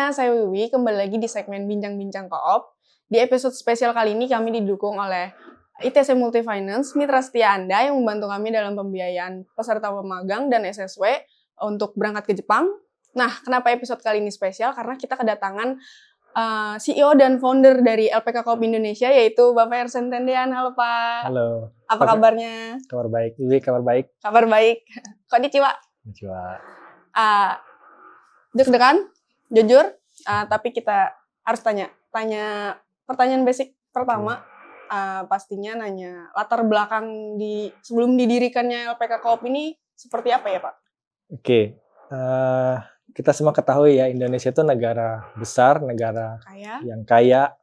semuanya, saya Wiwi, kembali lagi di segmen Bincang-Bincang Koop. Di episode spesial kali ini kami didukung oleh ITC Multifinance, mitra setia Anda yang membantu kami dalam pembiayaan peserta pemagang dan SSW untuk berangkat ke Jepang. Nah, kenapa episode kali ini spesial? Karena kita kedatangan CEO dan founder dari LPK Koop Indonesia, yaitu Bapak Ersen Tendean. Halo Pak. Halo. Apa kabarnya? Kabar baik. Wiwi, kabar baik. Kabar baik. Konnichiwa. Konnichiwa. Deg-degan, jujur, tapi kita harus tanya pertanyaan basic pertama. Pastinya nanya latar belakang sebelum didirikannya LPK Koop ini seperti apa ya Pak? Oke. Kita semua ketahui ya, Indonesia itu negara besar, negara yang kaya,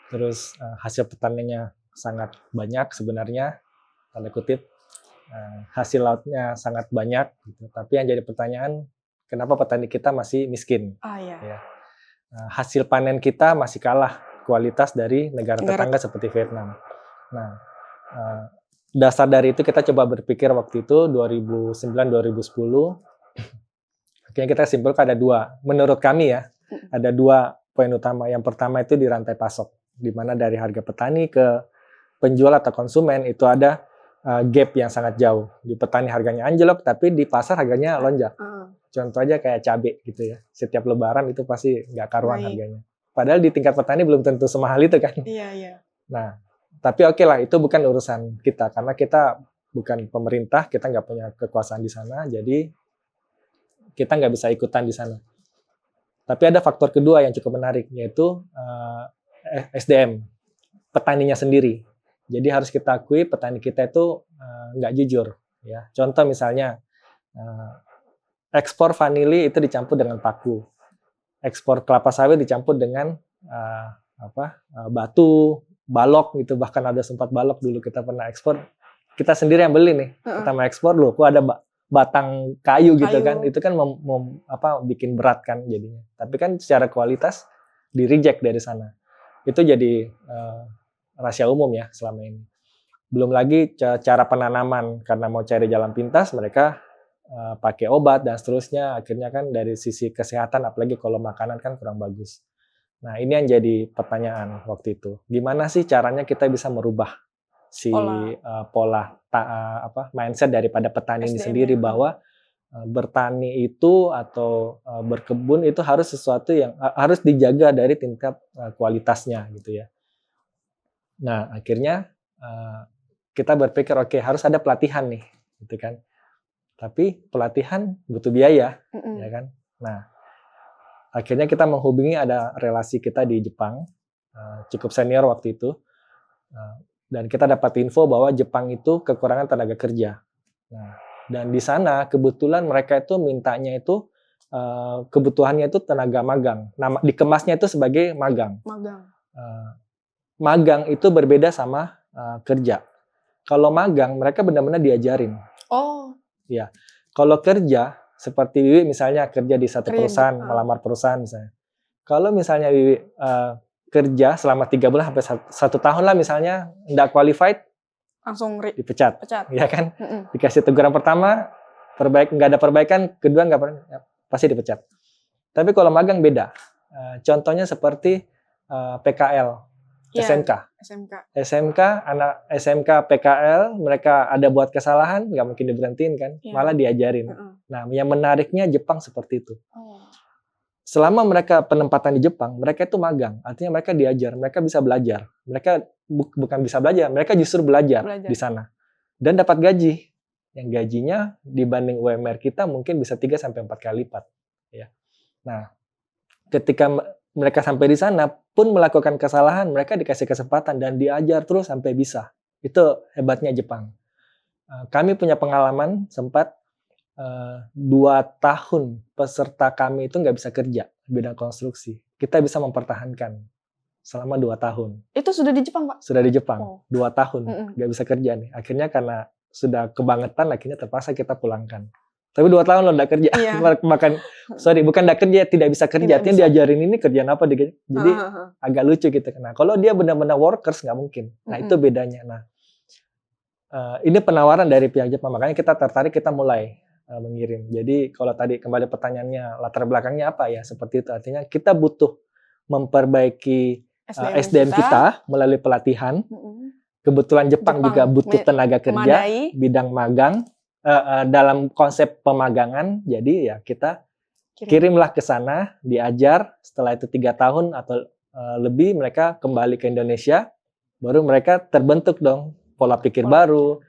terus hasil pertaniannya sangat banyak sebenarnya, tanda kutip, hasil lautnya sangat banyak, gitu. Tapi yang jadi pertanyaan, kenapa petani kita masih miskin? Ya. Hasil panen kita masih kalah kualitas dari negara tetangga seperti Vietnam. Nah, dasar dari itu kita coba berpikir waktu itu 2009-2010. Akhirnya kita simpulkan ada dua, menurut kami ya, ada dua poin utama. Yang pertama itu di rantai pasok, di mana dari harga petani ke penjual atau konsumen itu ada gap yang sangat jauh. Di petani harganya anjlok, tapi di pasar harganya lonjak. Contoh aja kayak cabai gitu ya. Setiap lebaran itu pasti nggak karuan harganya. Padahal di tingkat petani belum tentu semahal itu kan. Iya. Nah, tapi oke lah, itu bukan urusan kita. Karena kita bukan pemerintah, kita nggak punya kekuasaan di sana. Jadi kita nggak bisa ikutan di sana. Tapi ada faktor kedua yang cukup menarik, yaitu SDM, petaninya sendiri. Jadi harus kita akui petani kita itu nggak jujur. Ya. Contoh misalnya, ekspor vanili itu dicampur dengan paku. Ekspor kelapa sawit dicampur dengan batu, balok gitu. Bahkan ada sempat balok dulu kita pernah ekspor. Kita sendiri yang beli nih. Kita mau ekspor loh, kok ada batang kayu gitu kan, itu kan bikin berat kan jadinya. Tapi kan secara kualitas di reject dari sana. Itu jadi rahasia umum ya selama ini. Belum lagi cara penanaman, karena mau cari jalan pintas mereka pakai obat dan seterusnya. Akhirnya kan dari sisi kesehatan, apalagi kalau makanan kan kurang bagus. Nah ini yang jadi pertanyaan waktu itu. Gimana sih caranya kita bisa merubah pola mindset daripada petani ini sendiri, bahwa bertani itu atau berkebun itu harus sesuatu yang harus dijaga dari tingkat kualitasnya gitu ya. Nah akhirnya kita berpikir oke, harus ada pelatihan nih gitu kan. Tapi pelatihan butuh biaya ya kan. Nah akhirnya kita menghubungi, ada relasi kita di Jepang, cukup senior waktu itu. Dan kita dapat info bahwa Jepang itu kekurangan tenaga kerja. Nah, dan di sana kebetulan mereka itu mintanya itu kebutuhannya itu tenaga magang. Nah, dikemasnya itu sebagai magang. Magang itu berbeda sama kerja. Kalau magang mereka benar-benar diajarin. Oh. Ya. Kalau kerja seperti Wiwi misalnya kerja di satu perusahaan, melamar perusahaan misalnya. Kalau misalnya Wiwi kerja selama 3 bulan sampai 1 tahun lah misalnya, nggak qualified, langsung dipecat. Ya kan? Dikasih teguran pertama, nggak ada perbaikan, kedua pasti dipecat. Tapi kalau magang beda. Contohnya seperti PKL, SMK, anak SMK PKL, mereka ada buat kesalahan, nggak mungkin diberhentiin kan, malah diajarin. Nah, yang menariknya Jepang seperti itu. Selama mereka penempatan di Jepang, mereka itu magang. Artinya mereka diajar, mereka bisa belajar. Mereka bukan bisa belajar, mereka justru belajar di sana. Dan dapat gaji. Yang gajinya dibanding UMR kita mungkin bisa 3-4 kali lipat. Ya. Nah, ketika mereka sampai di sana pun melakukan kesalahan, mereka dikasih kesempatan dan diajar terus sampai bisa. Itu hebatnya Jepang. Kami punya pengalaman sempat 2 tahun peserta kami itu nggak bisa kerja bidang konstruksi. Kita bisa mempertahankan selama 2 tahun. Itu sudah di Jepang, Pak? Sudah di Jepang. 2 tahun nggak bisa kerja nih. Akhirnya karena sudah kebangetan, akhirnya terpaksa kita pulangkan. Tapi 2 tahun loh nggak kerja. Bukan nggak kerja, tidak bisa kerja. Artinya diajarin ini kerjaan apa. Jadi agak lucu gitu. Nah, kalau dia benar-benar workers nggak mungkin. Nah itu bedanya. Nah ini penawaran dari pihak Jepang. Makanya kita tertarik, kita mulai mengirim. Jadi kalau tadi kembali pertanyaannya latar belakangnya apa ya, seperti itu. Artinya kita butuh memperbaiki SDM kita melalui pelatihan. Kebetulan Jepang juga butuh tenaga kerja memadai. bidang magang dalam konsep pemagangan. Jadi ya kita kirimlah ke sana, diajar. Setelah itu 3 tahun atau lebih mereka kembali ke Indonesia, baru mereka terbentuk dong pola pikir baru,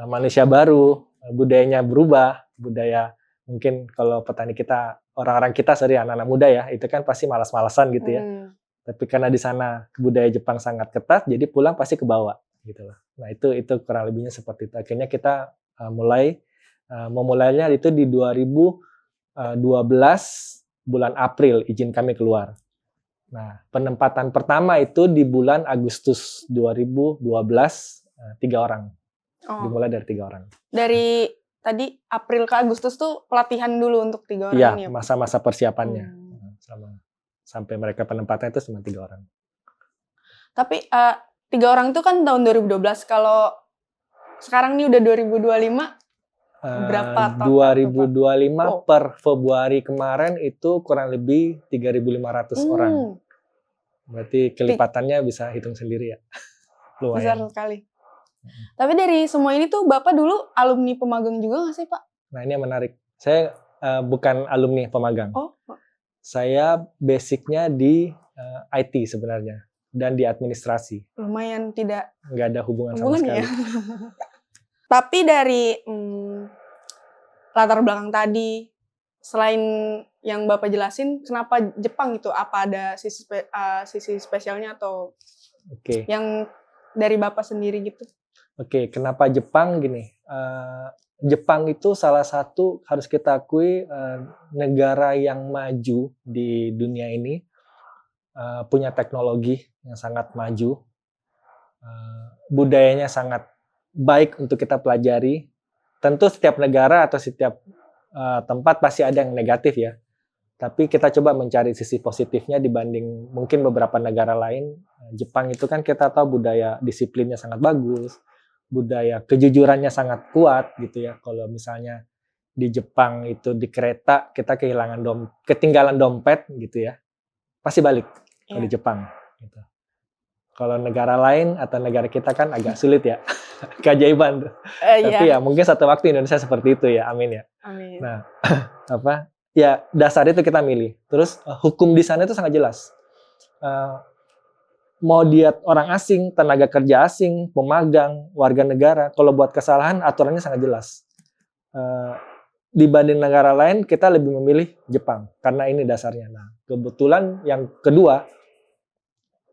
manusia baru, budayanya berubah. Budaya mungkin kalau petani kita, orang-orang kita, anak-anak muda ya, itu kan pasti malas-malasan gitu ya. Tapi karena di sana budaya Jepang sangat ketat, jadi pulang pasti kebawa gitu loh. Nah itu kurang lebihnya seperti itu. Akhirnya kita memulainya itu di 2012 bulan April izin kami keluar. Nah penempatan pertama itu di bulan Agustus 2012 3 orang. Dimulai dari 3 orang. Dari tadi April ke Agustus tuh pelatihan dulu untuk 3 orang ini ya? Iya, ya? masa-masa persiapannya. Sampai mereka penempatan itu cuma 3 orang. Tapi 3 orang itu kan tahun 2012. Kalau sekarang nih udah 2025, berapa tahun? 2025 per Februari kemarin itu kurang lebih 3.500 orang. Berarti kelipatannya bisa hitung sendiri ya. Lumayan. Besar sekali. Tapi dari semua ini tuh Bapak dulu alumni pemagang juga nggak sih Pak? Nah ini yang menarik. Saya bukan alumni pemagang. Saya basicnya di IT sebenarnya dan di administrasi. Lumayan nggak ada hubungan sama sekali. Ya? Tapi dari latar belakang tadi, selain yang Bapak jelasin, kenapa Jepang gitu? Apa ada sisi spesialnya atau yang dari Bapak sendiri gitu? Kenapa Jepang gini? Jepang itu salah satu harus kita akui negara yang maju di dunia ini, punya teknologi yang sangat maju, budayanya sangat baik untuk kita pelajari. Tentu setiap negara atau setiap tempat pasti ada yang negatif ya. Tapi kita coba mencari sisi positifnya dibanding mungkin beberapa negara lain. Jepang itu kan kita tahu budaya disiplinnya sangat bagus, budaya kejujurannya sangat kuat gitu ya. Kalau misalnya di Jepang itu di kereta kita ketinggalan dompet gitu ya, pasti balik kalau di Jepang gitu. Kalau negara lain atau negara kita kan agak sulit ya. Keajaiban tuh. Tapi ya mungkin satu waktu Indonesia seperti itu ya, amin ya. Amin. Nah, ya dasar itu kita milih. Terus hukum di sana itu sangat jelas. Mau dia orang asing, tenaga kerja asing, pemagang, warga negara, kalau buat kesalahan aturannya sangat jelas. Dibanding negara lain, kita lebih memilih Jepang karena ini dasarnya. Nah, kebetulan yang kedua,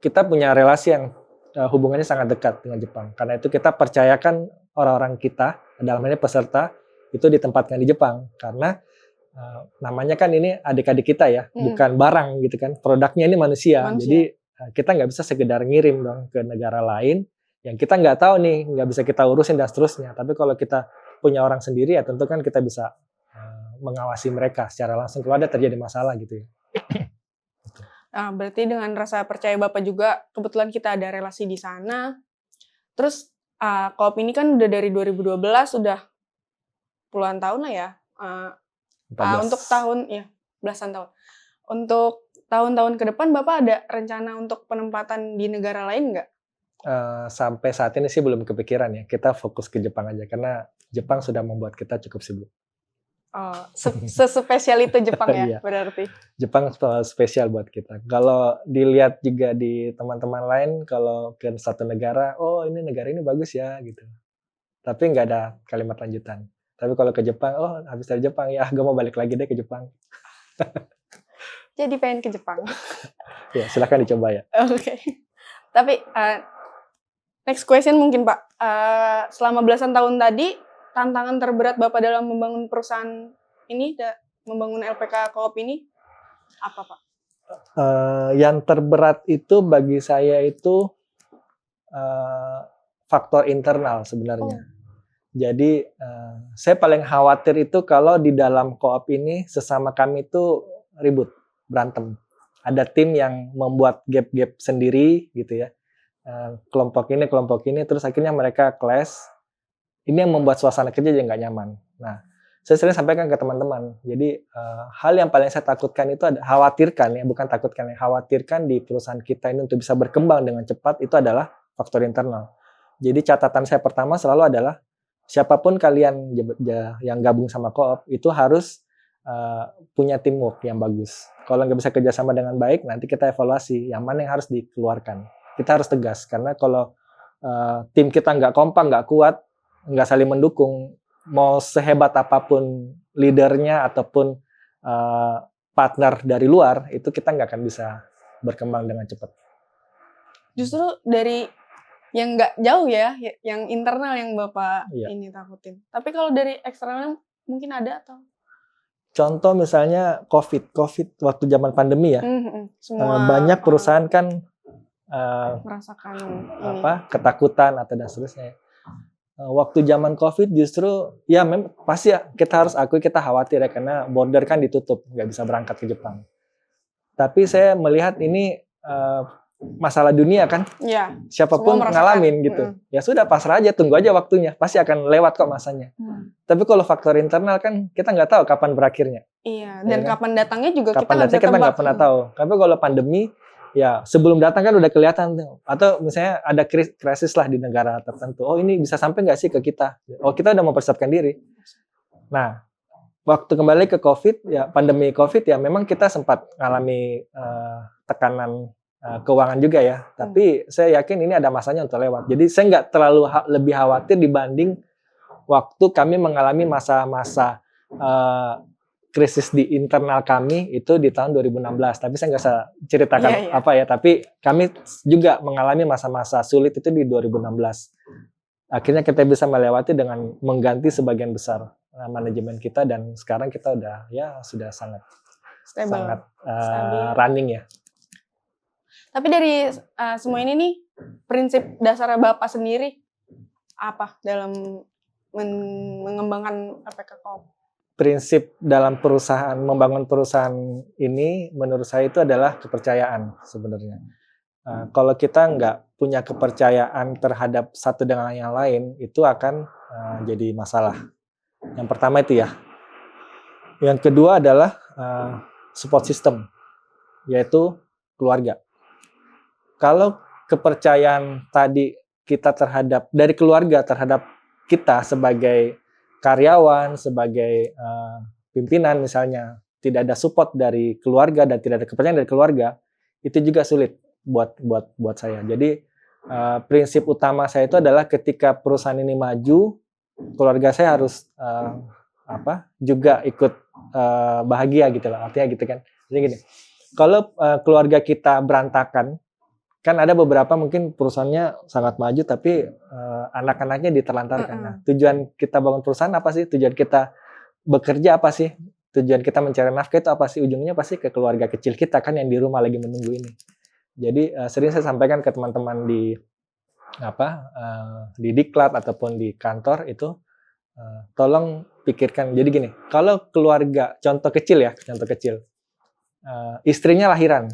kita punya relasi yang hubungannya sangat dekat dengan Jepang. Karena itu kita percayakan orang-orang kita, dalam ini peserta, itu ditempatkan di Jepang. Karena namanya kan ini adik-adik kita ya, bukan barang gitu kan. Produknya ini manusia. Jadi kita nggak bisa sekedar ngirim dong ke negara lain yang kita nggak tahu nih, nggak bisa kita urusin dan seterusnya. Tapi kalau kita punya orang sendiri ya tentu kan kita bisa mengawasi mereka secara langsung kalau ada terjadi masalah gitu ya. Nah, berarti dengan rasa percaya Bapak juga, kebetulan kita ada relasi di sana. Terus Koop ini kan udah dari 2012, udah puluhan tahun lah ya. Untuk belasan tahun. Untuk tahun-tahun ke depan Bapak ada rencana untuk penempatan di negara lain nggak? Sampai saat ini sih belum kepikiran ya. Kita fokus ke Jepang aja karena Jepang sudah membuat kita cukup sibuk. Sespesial itu Jepang ya, Iya. Berarti. Jepang spesial buat kita. Kalau dilihat juga di teman-teman lain, kalau ke satu negara, oh ini negara ini bagus ya gitu. Tapi nggak ada kalimat lanjutan. Tapi kalau ke Jepang, oh habis dari Jepang ya, gue mau balik lagi deh ke Jepang. Jadi pengen ke Jepang. Ya silakan dicoba ya. Oke. Tapi next question mungkin Pak. Selama belasan tahun tadi, tantangan terberat Bapak dalam membangun perusahaan ini, membangun LPK Koop ini, apa Pak? Yang terberat itu bagi saya itu faktor internal sebenarnya. Jadi saya paling khawatir itu kalau di dalam Koop ini sesama kami itu ribut, berantem. Ada tim yang membuat gap-gap sendiri gitu ya. Kelompok ini, terus akhirnya mereka clash. Ini yang membuat suasana kerja jadi nggak nyaman. Nah, saya sering sampaikan ke teman-teman. Jadi hal yang paling saya takutkan itu khawatirkan ya, bukan takutkan ya, khawatirkan di perusahaan kita ini untuk bisa berkembang dengan cepat itu adalah faktor internal. Jadi catatan saya pertama selalu adalah siapapun kalian yang gabung sama Co-op itu harus punya teamwork yang bagus. Kalau nggak bisa kerjasama dengan baik, nanti kita evaluasi yang mana yang harus dikeluarkan. Kita harus tegas karena kalau tim kita nggak kompak, nggak kuat, nggak saling mendukung, mau sehebat apapun leadernya ataupun partner dari luar, itu kita nggak akan bisa berkembang dengan cepat. Justru dari yang nggak jauh ya, yang internal yang Bapak ini takutin. Tapi kalau dari eksternal mungkin ada atau? Contoh misalnya COVID waktu zaman pandemi ya, banyak perusahaan kan merasakan ketakutan atau dan seterusnya. Waktu zaman COVID justru ya pasti ya, kita harus akui kita khawatir ya karena border kan ditutup, nggak bisa berangkat ke Jepang. Tapi saya melihat ini masalah dunia kan, ya, siapapun ngalamin gitu. Ya sudah pasrah aja, tunggu aja waktunya, pasti akan lewat kok masanya. Tapi kalau faktor internal kan kita nggak tahu kapan berakhirnya. Iya, dan ya, kapan datangnya juga kapan kita nggak pernah tahu. Tapi kalau pandemi, ya sebelum datang kan udah kelihatan tuh. Atau misalnya ada krisis lah di negara tertentu. Oh ini bisa sampai nggak sih ke kita? Oh kita udah mempersiapkan diri. Nah, waktu kembali ke COVID, ya pandemi COVID ya memang kita sempat mengalami tekanan keuangan juga ya, tapi saya yakin ini ada masanya untuk lewat. Jadi saya nggak terlalu lebih khawatir dibanding waktu kami mengalami masa-masa krisis di internal kami itu di tahun 2016. Tapi saya nggak usah ceritakan apa ya, tapi kami juga mengalami masa-masa sulit itu di 2016. Akhirnya kita bisa melewati dengan mengganti sebagian besar manajemen kita dan sekarang kita udah ya sudah sangat stable. Running ya. Tapi dari semua ini nih, prinsip dasar Bapak sendiri apa dalam mengembangkan APK Co-op? Prinsip dalam membangun perusahaan ini menurut saya itu adalah kepercayaan sebenarnya. Kalau kita nggak punya kepercayaan terhadap satu dengan yang lain, itu akan jadi masalah. Yang pertama itu ya. Yang kedua adalah support system, yaitu keluarga. Kalau kepercayaan tadi kita dari keluarga terhadap kita sebagai karyawan, sebagai pimpinan misalnya, tidak ada support dari keluarga dan tidak ada kepercayaan dari keluarga, itu juga sulit buat saya. Jadi prinsip utama saya itu adalah ketika perusahaan ini maju, keluarga saya harus juga ikut bahagia gitu lah, artinya gitu kan. Jadi gini, kalau keluarga kita berantakan, kan ada beberapa mungkin perusahaannya sangat maju tapi anak-anaknya diterlantarkan. Nah, tujuan kita bangun perusahaan apa sih? Tujuan kita bekerja apa sih? Tujuan kita mencari nafkah itu apa sih? Ujungnya pasti ke keluarga kecil kita kan yang di rumah lagi menunggu ini. Jadi sering saya sampaikan ke teman-teman di diklat ataupun di kantor itu tolong pikirkan. Jadi gini, kalau keluarga contoh kecil, istrinya lahiran.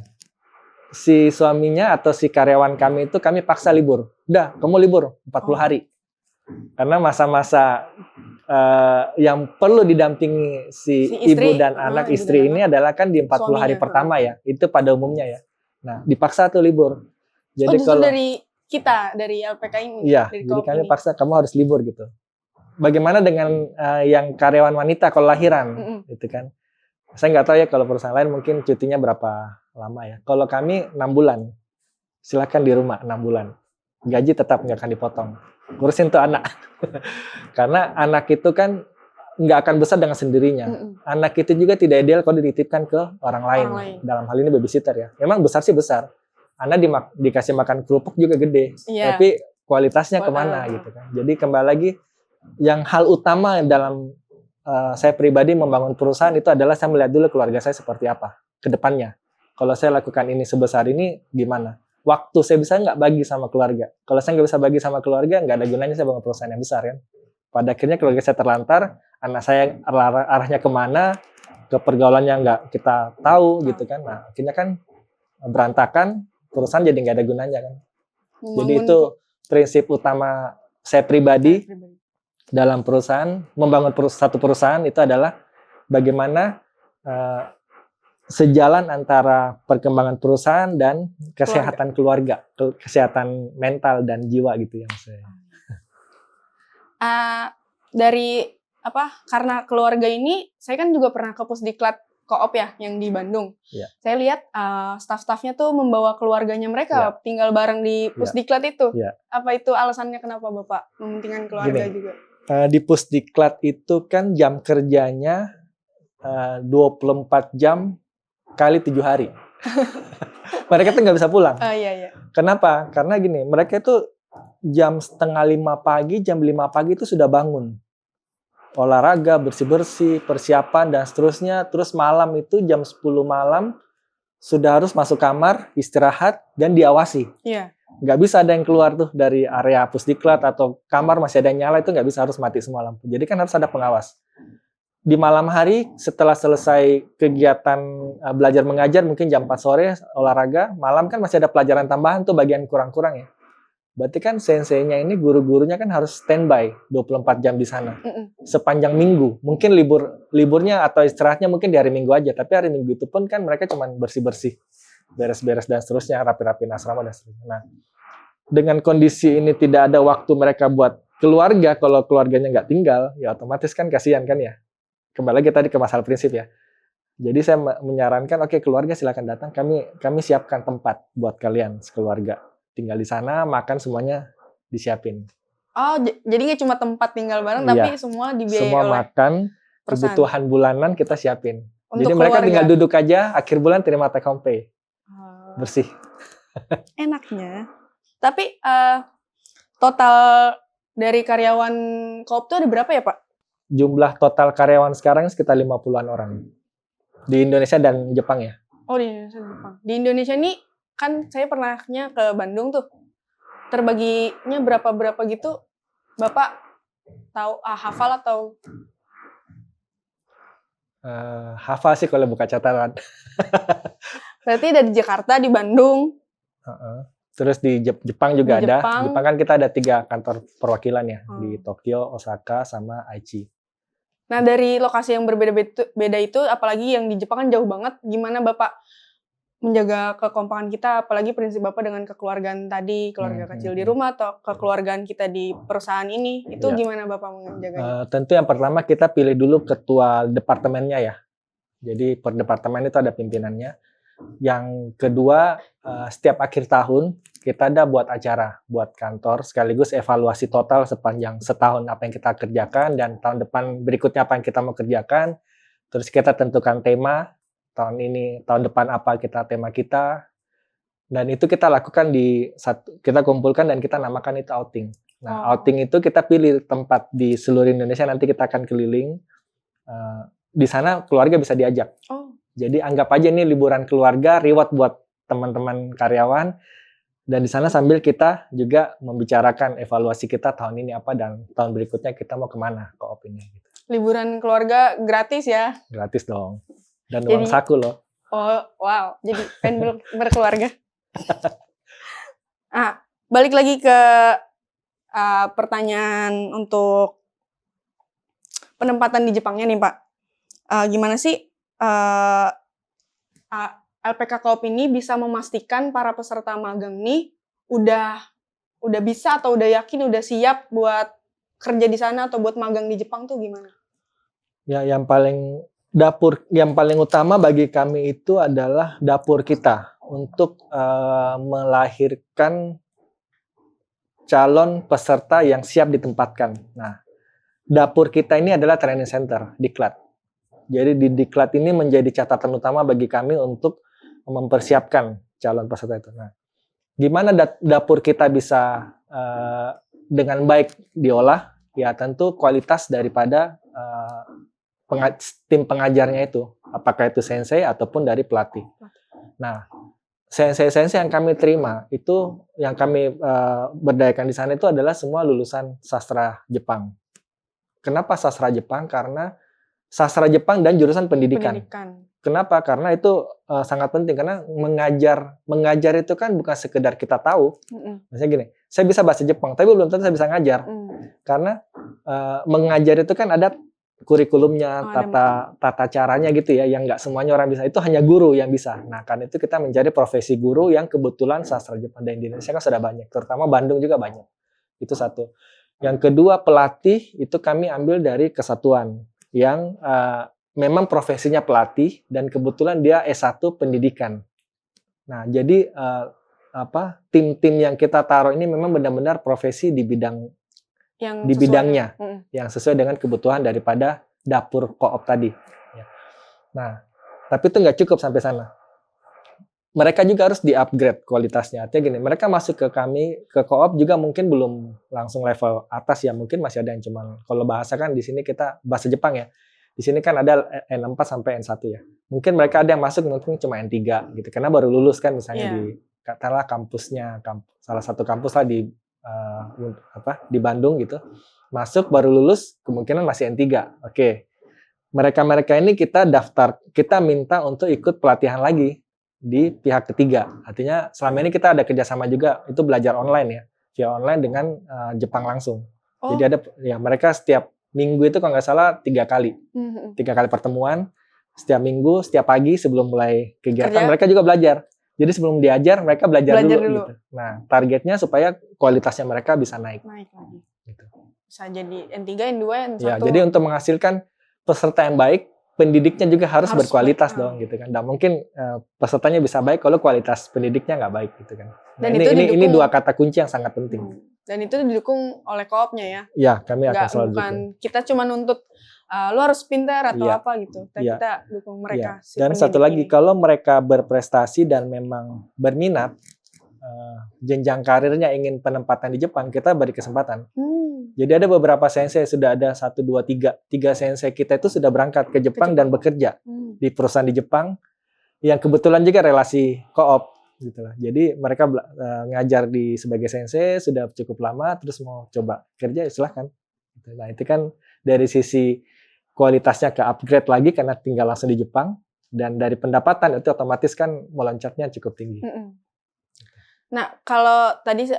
Si suaminya atau si karyawan kami itu kami paksa libur. Udah, kamu libur 40 hari. Karena masa-masa yang perlu didampingi si ibu dan anak istri ini adalah kan di 40 hari pertama ya. Itu pada umumnya ya. Nah, dipaksa tuh libur. Jadi kalau dari kita, dari LPK ini. Iya, jadi kami paksa kamu harus libur gitu. Bagaimana dengan yang karyawan wanita kalau lahiran, gitu kan? Saya nggak tahu ya kalau perusahaan lain mungkin cutinya berapa lama ya. Kalau kami 6 bulan, silakan di rumah 6 bulan. Gaji tetap nggak akan dipotong. Ngurusin tuh anak. Karena anak itu kan nggak akan besar dengan sendirinya. Anak itu juga tidak ideal kalau dititipkan ke orang lain. Dalam hal ini babysitter ya. Memang besar sih besar. Anak dikasih makan kerupuk juga gede. Tapi kualitasnya kemana gitu kan. Jadi kembali lagi, yang hal utama dalam saya pribadi membangun perusahaan itu adalah saya melihat dulu keluarga saya seperti apa ke depannya. Kalau saya lakukan ini sebesar ini, gimana? Waktu saya bisa nggak bagi sama keluarga. Kalau saya nggak bisa bagi sama keluarga, nggak ada gunanya saya bangun perusahaan yang besar kan. Pada akhirnya keluarga saya terlantar, anak saya arahnya kemana, ke pergaulannya nggak kita tahu gitu kan. Nah, akhirnya kan berantakan, perusahaan jadi nggak ada gunanya kan. Jadi itu prinsip utama saya pribadi. dalam perusahaan, membangun satu perusahaan itu adalah bagaimana sejalan antara perkembangan perusahaan dan kesehatan keluarga, kesehatan mental dan jiwa gitu ya maksudnya. Dari karena keluarga ini, saya kan juga pernah ke Pusdiklat Koop ya, yang di Bandung. Ya. Saya lihat staff-staffnya tuh membawa keluarganya mereka tinggal bareng di Pusdiklat itu. Ya. Apa itu alasannya kenapa Bapak mementingkan keluarga juga? Di Pusdiklat itu kan jam kerjanya 24 jam kali 7 hari. Mereka tuh nggak bisa pulang. Iya. Kenapa? Karena gini, mereka itu jam 4:30 pagi, jam 5 pagi itu sudah bangun. Olahraga, bersih-bersih, persiapan, dan seterusnya. Terus malam itu jam 10 malam sudah harus masuk kamar, istirahat, dan diawasi. Iya. Nggak bisa ada yang keluar tuh dari area Pusdiklat atau kamar masih ada yang nyala, itu nggak bisa, harus mati semua lampu. Jadi kan harus ada pengawas. Di malam hari setelah selesai kegiatan belajar mengajar mungkin jam 4 sore olahraga, malam kan masih ada pelajaran tambahan tuh bagian kurang-kurang ya. Berarti kan senseinya ini guru-gurunya kan harus standby 24 jam di sana. Sepanjang minggu. Mungkin liburnya atau istirahatnya mungkin di hari Minggu aja, tapi hari Minggu itu pun kan mereka cuma bersih-bersih, beres-beres dan seterusnya, rapi-rapiin asrama dan seterusnya. Nah, dengan kondisi ini tidak ada waktu mereka buat keluarga, kalau keluarganya nggak tinggal, ya otomatis kan kasihan kan ya. Kembali lagi tadi ke masalah prinsip ya. Jadi saya menyarankan, oke, keluarga silakan datang, kami siapkan tempat buat kalian sekeluarga. Tinggal di sana, makan semuanya disiapin. Oh, jadi nggak cuma tempat tinggal bareng, tapi semua dibiayai semua oleh makan, kebutuhan bulanan kita siapin. Untuk jadi mereka keluarga. tinggal duduk aja, akhir bulan terima take home pay. Bersih. Enaknya. Tapi total dari karyawan Koop itu ada berapa ya, Pak? Jumlah total karyawan sekarang sekitar 50-an orang. Di Indonesia dan Jepang ya. Oh, di Indonesia dan Jepang. Di Indonesia ini kan saya pernahnya ke Bandung tuh. Terbaginya berapa-berapa gitu. Bapak tahu hafal atau? Hafal sih kalau buka catatan. Berarti ada di Jakarta, di Bandung. Terus di Jepang juga di ada. Jepang kan kita ada 3 kantor perwakilan ya. Di Tokyo, Osaka, sama Aichi. Nah, dari lokasi yang berbeda itu, apalagi yang di Jepang kan jauh banget, gimana Bapak menjaga kekompakan kita, apalagi prinsip Bapak dengan kekeluargaan tadi, keluarga kecil di rumah atau kekeluargaan kita di perusahaan ini, itu gimana Bapak menjaganya? Tentu yang pertama kita pilih dulu ketua departemennya ya. Jadi per departemen itu ada pimpinannya. Yang kedua, setiap akhir tahun kita ada buat acara, buat kantor, sekaligus evaluasi total sepanjang setahun apa yang kita kerjakan, dan tahun depan berikutnya apa yang kita mau kerjakan. Terus kita tentukan tema, tahun depan apa tema kita, dan itu kita lakukan kita kumpulkan dan kita namakan itu outing. Nah, outing itu kita pilih tempat di seluruh Indonesia, nanti kita akan keliling. Di sana keluarga bisa diajak. Jadi anggap aja ini liburan keluarga, reward buat teman-teman karyawan. Dan di sana sambil kita juga membicarakan evaluasi kita tahun ini apa dan tahun berikutnya kita mau kemana Koop ini. Gitu. Liburan keluarga gratis ya? Gratis dong. Dan uang saku loh. Oh, wow. Jadi pengen berkeluarga. Balik lagi ke pertanyaan untuk penempatan di Jepangnya nih Pak. Gimana sih LPK Koop ini bisa memastikan para peserta magang nih udah bisa atau udah yakin, udah siap buat kerja di sana atau buat magang di Jepang tuh gimana? Ya, yang paling utama bagi kami itu adalah dapur kita untuk melahirkan calon peserta yang siap ditempatkan. Nah, dapur kita ini adalah training center, Diklat. Jadi di Diklat ini menjadi catatan utama bagi kami untuk mempersiapkan calon peserta itu. Nah, gimana dapur kita bisa dengan baik diolah? Ya tentu kualitas daripada tim pengajarnya itu, apakah itu sensei ataupun dari pelatih. Nah, sensei yang kami terima itu, yang kami berdayakan di sana itu adalah semua lulusan sastra Jepang. Kenapa sastra Jepang? Karena sastra Jepang dan jurusan pendidikan. Kenapa? Karena itu sangat penting, karena mengajar itu kan bukan sekedar kita tahu. Misalnya gini, saya bisa bahasa Jepang, tapi belum tentu saya bisa ngajar. Karena mengajar itu kan ada kurikulumnya, Oh, ada tata caranya gitu ya, yang nggak semuanya orang bisa. Itu hanya guru yang bisa. Nah, kan itu kita mencari profesi guru yang kebetulan sastra Jepang dan Indonesia kan sudah banyak, terutama Bandung juga banyak. Itu satu. Yang kedua, pelatih itu kami ambil dari kesatuan yang memang profesinya pelatih dan kebetulan dia S1 pendidikan. Nah, jadi tim-tim yang kita taruh ini memang benar-benar profesi di yang di sesuai. bidangnya yang sesuai dengan kebutuhan daripada dapur koop tadi. Ya. Nah, tapi itu nggak cukup sampai sana. Mereka juga harus di-upgrade kualitasnya. Artinya gini, mereka masuk ke kami, ke koop juga mungkin belum langsung level atas ya. Mungkin masih ada yang cuman, kalau bahasa kan di sini kita, bahasa Jepang ya. Di sini kan ada N4 sampai N1 ya. Mungkin mereka ada yang masuk mungkin cuma N3 gitu. Karena baru lulus kan misalnya di katakanlah kampusnya, salah satu kampus lah di di Bandung gitu. Masuk baru lulus, kemungkinan masih N3. Oke. Mereka-mereka ini kita minta untuk ikut pelatihan lagi di pihak ketiga. Artinya selama ini kita ada kerjasama juga, itu belajar online ya, via online dengan Jepang langsung. Jadi ada ya mereka setiap minggu itu kalau nggak salah 3 kali, 3 kali pertemuan, setiap minggu, setiap pagi sebelum mulai kegiatan mereka juga belajar. Jadi sebelum diajar mereka belajar dulu. Gitu. Nah targetnya supaya kualitasnya mereka bisa naik lagi. Gitu. Bisa jadi N3, N2, N1. Ya, jadi untuk menghasilkan peserta yang baik, pendidiknya juga harus berkualitas dong gitu kan. Dan mungkin pesertanya bisa baik kalau kualitas pendidiknya nggak baik gitu kan. Nah, ini 2 kata kunci yang sangat penting. Dan itu didukung oleh koopnya ya. Ya, kami akan selalu bukan dukung. Kita cuma nuntut lu harus pintar atau apa gitu. Tapi kita dukung mereka. Dan satu lagi, kalau mereka berprestasi dan memang berminat, jenjang karirnya ingin penempatan di Jepang, kita beri kesempatan. Jadi ada beberapa sensei, sudah ada 1, 2, 3 sensei kita itu sudah berangkat ke Jepang dan bekerja di perusahaan di Jepang yang kebetulan juga relasi koop gitu lah. Jadi mereka ngajar sebagai sensei sudah cukup lama, terus mau coba kerja silahkan. Nah itu kan dari sisi kualitasnya ke upgrade lagi karena tinggal langsung di Jepang, dan dari pendapatan itu otomatis kan meloncatnya cukup tinggi. Nah kalau tadi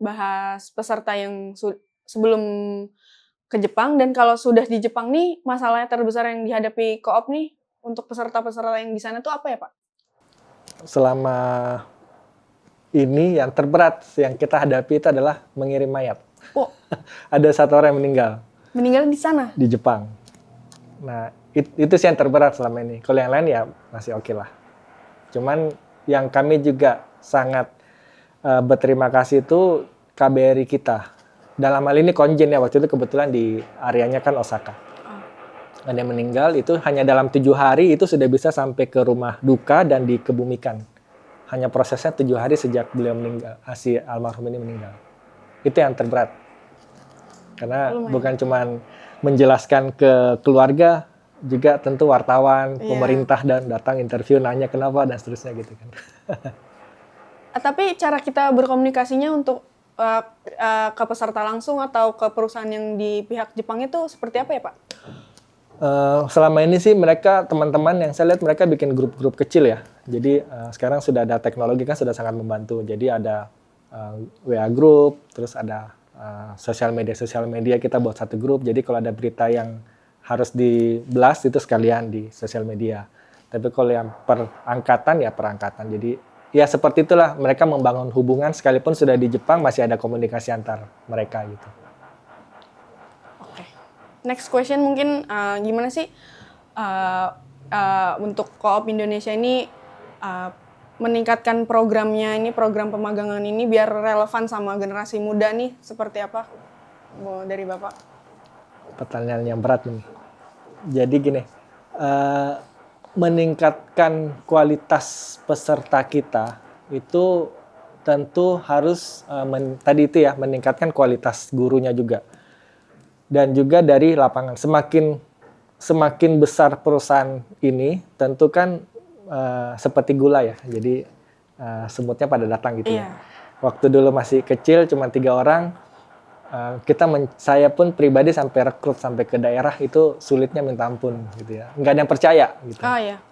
bahas peserta yang sebelum ke Jepang, dan kalau sudah di Jepang nih, masalah terbesar yang dihadapi koop nih untuk peserta-peserta yang di sana tuh apa ya Pak? Selama ini yang terberat yang kita hadapi itu adalah mengirim mayat. Ada 1 orang yang meninggal. Meninggal di sana? Di Jepang. Nah, itu sih yang terberat selama ini. Kalau yang lain ya masih oke lah. Cuman yang kami juga sangat berterima kasih itu KBRI kita. Dalam hal ini Konjin ya, waktu itu kebetulan di areanya kan Osaka. Ada yang meninggal, itu hanya dalam 7 hari itu sudah bisa sampai ke rumah duka dan dikebumikan. Hanya prosesnya 7 hari sejak beliau meninggal, si almarhum ini meninggal. Itu yang terberat. Karena bukan cuma menjelaskan ke keluarga, juga tentu wartawan, pemerintah dan datang interview, nanya kenapa dan seterusnya gitu kan. Tapi cara kita berkomunikasinya untuk ke peserta langsung atau ke perusahaan yang di pihak Jepang itu seperti apa ya Pak? Selama ini sih mereka, teman-teman yang saya lihat mereka bikin grup-grup kecil ya. Jadi sekarang sudah ada teknologi kan sudah sangat membantu. Jadi ada WA group, terus ada sosial media kita buat satu grup. Jadi kalau ada berita yang harus di-blast itu sekalian di sosial media. Tapi kalau yang perangkatan ya perangkatan. Jadi ya seperti itulah, mereka membangun hubungan sekalipun sudah di Jepang, masih ada komunikasi antar mereka gitu. Oke. Next question mungkin gimana sih untuk Koop Indonesia ini meningkatkan programnya ini, program pemagangan ini biar relevan sama generasi muda nih, seperti apa? Mau dari Bapak? Pertanyaan yang berat nih. Jadi gini, meningkatkan kualitas peserta kita itu tentu harus tadi itu ya, meningkatkan kualitas gurunya juga. Dan juga dari lapangan. Semakin besar perusahaan ini, tentu kan seperti gula ya. Jadi semutnya pada datang gitu ya. Waktu dulu masih kecil, cuma 3 orang, saya pun pribadi sampai rekrut sampai ke daerah itu sulitnya minta ampun gitu ya. Nggak ada yang percaya gitu.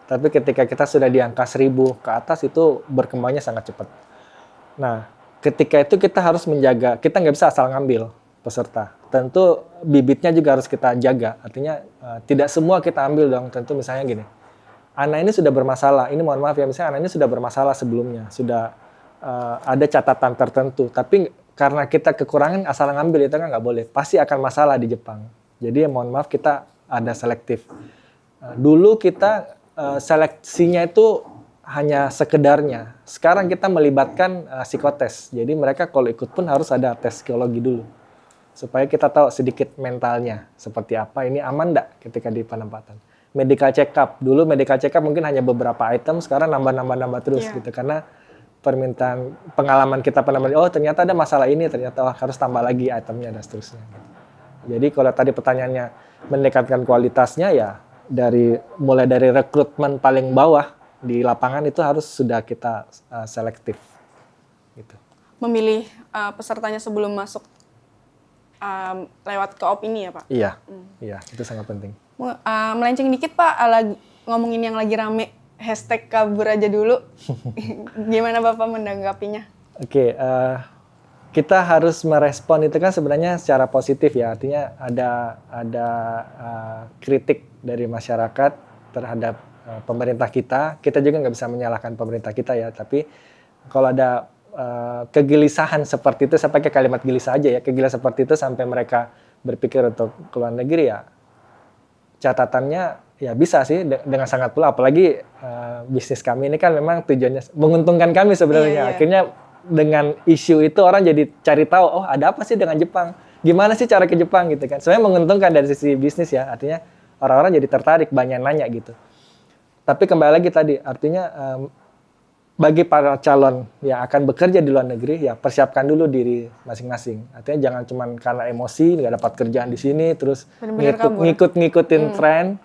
Tapi ketika kita sudah di angka 1000 ke atas itu berkembangnya sangat cepat. Nah, ketika itu kita harus menjaga, kita nggak bisa asal ngambil. peserta. Tentu bibitnya juga harus kita jaga. Artinya tidak semua kita ambil dong. Tentu misalnya gini, anak ini sudah bermasalah. Ini mohon maaf ya, misalnya anak ini sudah bermasalah sebelumnya, sudah ada catatan tertentu. Tapi karena kita kekurangan asal ngambil itu kan nggak boleh. Pasti akan masalah di Jepang. Jadi mohon maaf kita ada selektif. Dulu kita seleksinya itu hanya sekedarnya. Sekarang kita melibatkan psikotes. Jadi mereka kalau ikut pun harus ada tes psikologi dulu. Supaya kita tahu sedikit mentalnya. Seperti apa, ini aman enggak ketika di penempatan. Medical check up. Dulu medical check up mungkin hanya beberapa item, sekarang nambah terus gitu. Karena permintaan pengalaman kita oh ternyata ada masalah ini, ternyata harus tambah lagi itemnya dan seterusnya. Jadi kalau tadi pertanyaannya meningkatkan kualitasnya ya mulai dari rekrutmen paling bawah di lapangan itu harus sudah kita selektif gitu. Memilih pesertanya sebelum masuk lewat co-op ini ya Pak? Iya, iya itu sangat penting. Melenceng dikit Pak, ngomongin yang lagi rame, hashtag kabur aja dulu. Gimana Bapak menanggapinya? Oke, kita harus merespon itu kan sebenarnya secara positif ya. Artinya ada kritik dari masyarakat terhadap pemerintah kita. Kita juga nggak bisa menyalahkan pemerintah kita ya. Tapi kalau ada kegelisahan seperti itu, saya pakai kalimat gelisah aja ya. Kegelisahan seperti itu sampai mereka berpikir untuk ke luar negeri ya. Catatannya ya bisa sih dengan sangat pula. Apalagi bisnis kami ini kan memang tujuannya menguntungkan kami sebenarnya. Akhirnya dengan isu itu orang jadi cari tahu, oh ada apa sih dengan Jepang? Gimana sih cara ke Jepang gitu kan? Sebenarnya menguntungkan dari sisi bisnis ya, artinya orang-orang jadi tertarik, banyak nanya gitu. Tapi kembali lagi tadi, artinya bagi para calon yang akan bekerja di luar negeri, ya persiapkan dulu diri masing-masing. Artinya jangan cuma karena emosi, nggak dapat kerjaan di sini, terus ngikutin tren,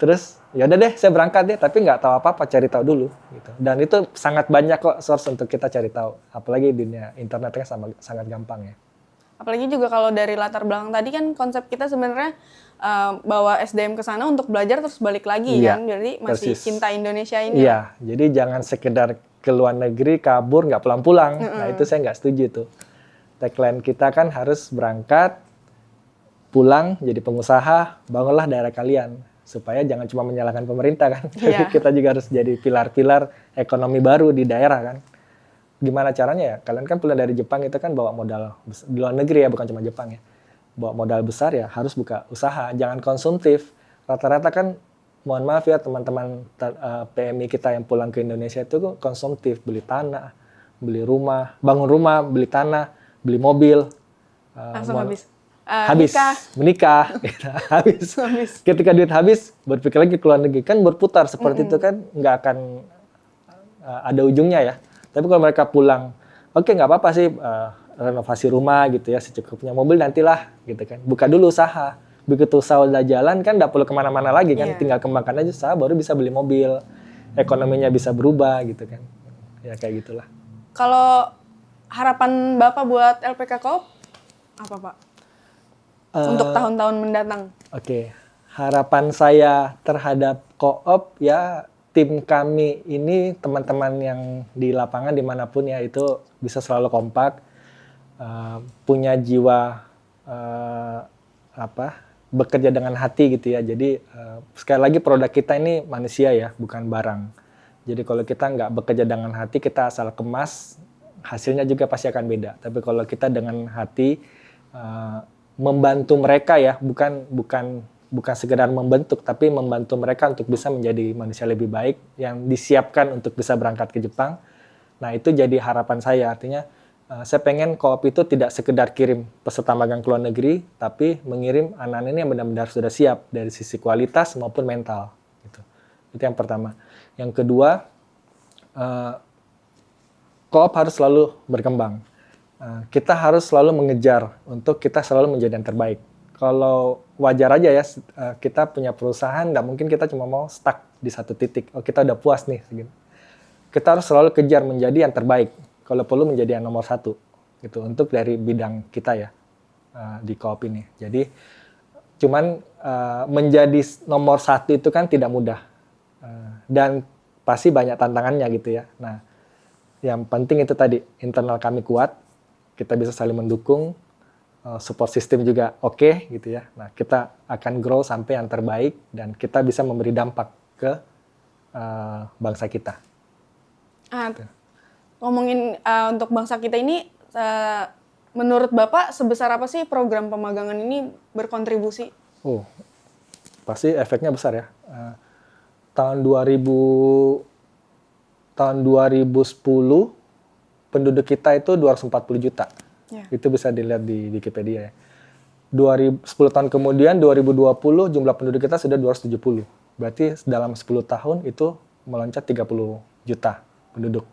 terus ya udah deh saya berangkat deh, tapi nggak tahu apa-apa, cari tahu dulu gitu. Dan itu sangat banyak kok source untuk kita cari tahu, apalagi di dunia internet kan sangat gampang ya. Apalagi juga kalau dari latar belakang tadi kan konsep kita sebenarnya bawa SDM ke sana untuk belajar terus balik lagi kan, jadi masih cinta Indonesia ini. Iya, jadi jangan sekedar ke luar negeri kabur nggak pulang-pulang. Nah itu saya nggak setuju tuh. Tagline kita kan harus berangkat, pulang jadi pengusaha, bangunlah daerah kalian. Supaya jangan cuma menyalahkan pemerintah kan. Kita juga harus jadi pilar-pilar ekonomi baru di daerah kan. Gimana caranya ya? Kalian kan pulang dari Jepang itu kan bawa modal di luar negeri ya, bukan cuma Jepang ya. Bawa modal besar ya harus buka usaha, jangan konsumtif. Rata-rata kan mohon maaf ya teman-teman PMI kita yang pulang ke Indonesia itu konsumtif, beli tanah, beli rumah, bangun rumah, beli tanah, beli mobil. Langsung habis. Menikah, habis. Ketika duit habis, berpikir lagi ke luar negeri. Kan berputar seperti itu kan nggak akan ada ujungnya ya. Tapi kalau mereka pulang, oke nggak apa-apa sih renovasi rumah gitu ya secukupnya. Mobil nantilah gitu kan. Buka dulu usaha. Begitu usaha udah jalan kan nggak perlu kemana-mana lagi kan. Tinggal kembangkan aja usaha baru bisa beli mobil. Ekonominya bisa berubah gitu kan. Ya kayak gitulah. Kalau harapan Bapak buat LPK Co-op apa Pak? Untuk tahun-tahun mendatang. Oke. Harapan saya terhadap Co-op ya tim kami ini teman-teman yang di lapangan dimanapun ya itu bisa selalu kompak. Punya jiwa bekerja dengan hati gitu ya. Jadi sekali lagi produk kita ini manusia ya, bukan barang. Jadi kalau kita nggak bekerja dengan hati, kita asal kemas, hasilnya juga pasti akan beda. Tapi kalau kita dengan hati membantu mereka ya, bukan sekedar membentuk, tapi membantu mereka untuk bisa menjadi manusia lebih baik yang disiapkan untuk bisa berangkat ke Jepang. Nah itu jadi harapan saya, artinya saya pengen Co-op itu tidak sekedar kirim peserta magang ke luar negeri, tapi mengirim anak-anak ini yang benar-benar sudah siap dari sisi kualitas maupun mental. Gitu. Itu yang pertama. Yang kedua, Co-op harus selalu berkembang. Kita harus selalu mengejar untuk kita selalu menjadi yang terbaik. Kalau wajar aja ya, kita punya perusahaan, nggak mungkin kita cuma mau stuck di satu titik. Oh kita udah puas nih. Gitu. Kita harus selalu kejar menjadi yang terbaik. Kalau perlu menjadi yang nomor 1 gitu untuk dari bidang kita ya di Co-op ini. Jadi cuman menjadi nomor 1 itu kan tidak mudah dan pasti banyak tantangannya gitu ya. Nah yang penting itu tadi internal kami kuat, kita bisa saling mendukung, support system juga oke gitu ya. Nah, kita akan grow sampai yang terbaik dan kita bisa memberi dampak ke bangsa kita. Ngomongin untuk bangsa kita ini, menurut Bapak sebesar apa sih program pemagangan ini berkontribusi? Pasti efeknya besar ya. Tahun 2010 penduduk kita itu 240 juta. Itu bisa dilihat di Wikipedia ya. 10 tahun kemudian 2020 jumlah penduduk kita sudah 270. Berarti dalam 10 tahun itu meloncat 30 juta penduduk.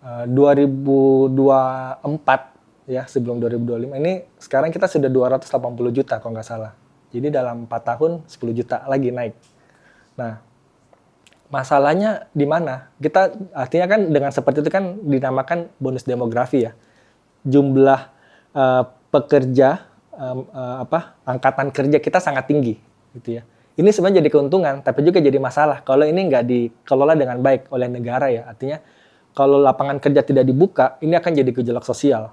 2024 ya, sebelum 2025 ini sekarang kita sudah 280 juta kalau nggak salah. Jadi dalam 4 tahun 10 juta lagi naik. Nah, masalahnya di mana? Kita artinya kan dengan seperti itu kan dinamakan bonus demografi ya. Jumlah pekerja angkatan kerja kita sangat tinggi gitu ya. Ini sebenarnya jadi keuntungan tapi juga jadi masalah kalau ini nggak dikelola dengan baik oleh negara ya. Artinya kalau lapangan kerja tidak dibuka, ini akan jadi gejolak sosial.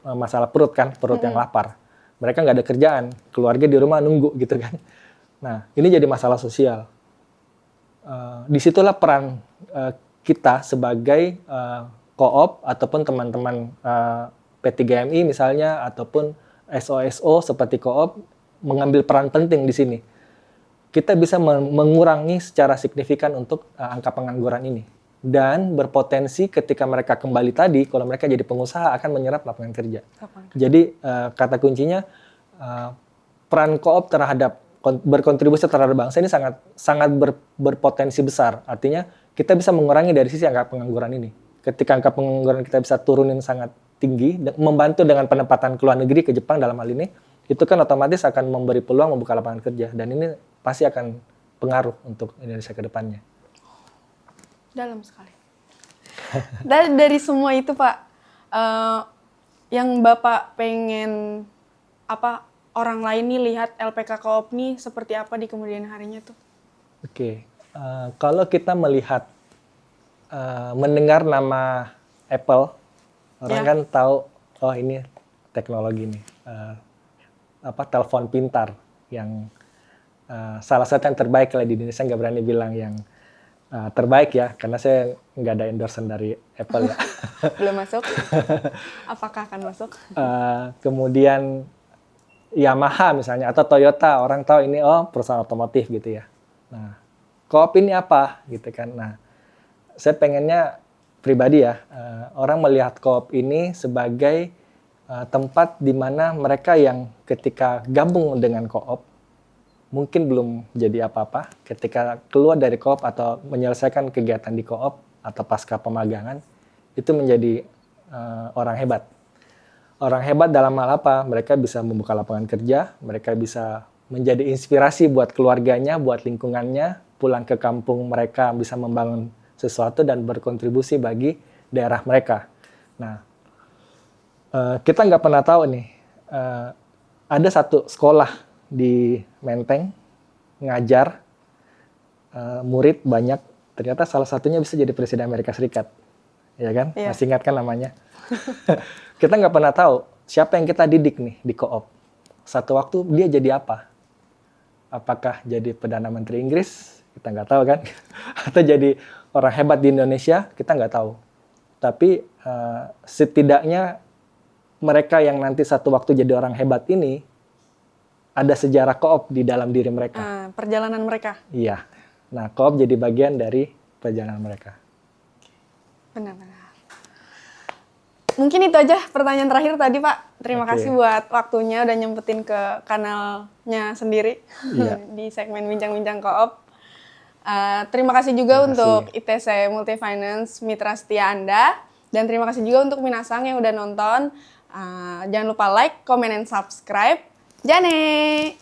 Masalah perut kan, perut yang lapar. Mereka nggak ada kerjaan, keluarga di rumah nunggu gitu kan. Nah, ini jadi masalah sosial. Disitulah peran kita sebagai co-op ataupun teman-teman P3MI misalnya ataupun SOSO seperti co-op mengambil peran penting di sini. Kita bisa mengurangi secara signifikan untuk angka pengangguran ini. Dan berpotensi ketika mereka kembali tadi, kalau mereka jadi pengusaha akan menyerap lapangan kerja. Jadi kata kuncinya peran co-op terhadap berkontribusi terhadap bangsa ini sangat berpotensi besar. Artinya kita bisa mengurangi dari sisi angka pengangguran ini. Ketika angka pengangguran kita bisa turunin sangat tinggi, membantu dengan penempatan ke luar negeri ke Jepang dalam hal ini, itu kan otomatis akan memberi peluang membuka lapangan kerja. Dan ini pasti akan pengaruh untuk Indonesia ke depannya. Dalam sekali. Dari semua itu Pak, yang Bapak pengen orang lain nih lihat LPK Co-op nih seperti apa di kemudian harinya tuh? Kalau kita melihat, mendengar nama Apple, orang kan tahu, oh ini teknologi nih, telepon pintar yang salah satu yang terbaik kalau di Indonesia, nggak berani bilang yang terbaik ya, karena saya nggak ada endorsement dari Apple ya. Belum masuk? Apakah akan masuk? Kemudian Yamaha misalnya, atau Toyota, orang tahu ini perusahaan otomotif gitu ya. Nah, Co-op ini apa gitu kan. Nah, saya pengennya pribadi ya, orang melihat Co-op ini sebagai tempat di mana mereka yang ketika gabung dengan Co-op, mungkin belum jadi apa-apa, ketika keluar dari Co-op atau menyelesaikan kegiatan di Co-op atau pasca pemagangan, itu menjadi orang hebat. Orang hebat dalam hal apa? Mereka bisa membuka lapangan kerja, mereka bisa menjadi inspirasi buat keluarganya, buat lingkungannya, pulang ke kampung mereka bisa membangun sesuatu dan berkontribusi bagi daerah mereka. Nah, kita nggak pernah tahu nih, ada satu sekolah di Menteng ngajar murid banyak, ternyata salah satunya bisa jadi presiden Amerika Serikat, ya kan? Iya. Masih ingat kan namanya? Kita nggak pernah tahu siapa yang kita didik nih di Co-op. Satu waktu dia jadi apa? Apakah jadi Perdana Menteri Inggris? Kita nggak tahu kan? Atau jadi orang hebat di Indonesia? Kita nggak tahu. Tapi setidaknya mereka yang nanti satu waktu jadi orang hebat ini, ada sejarah Co-op di dalam diri mereka. Perjalanan mereka. Iya. Nah, Co-op jadi bagian dari perjalanan mereka. Benar-benar. Mungkin itu aja pertanyaan terakhir tadi Pak. Terima kasih buat waktunya udah nyempetin ke kanalnya sendiri di segmen Bincang-Bincang Co-op. Terima kasih juga untuk ITC Multifinance Mitra Setia Anda. Dan terima kasih juga untuk Minasang yang udah nonton. Jangan lupa like, comment, and subscribe. Jane!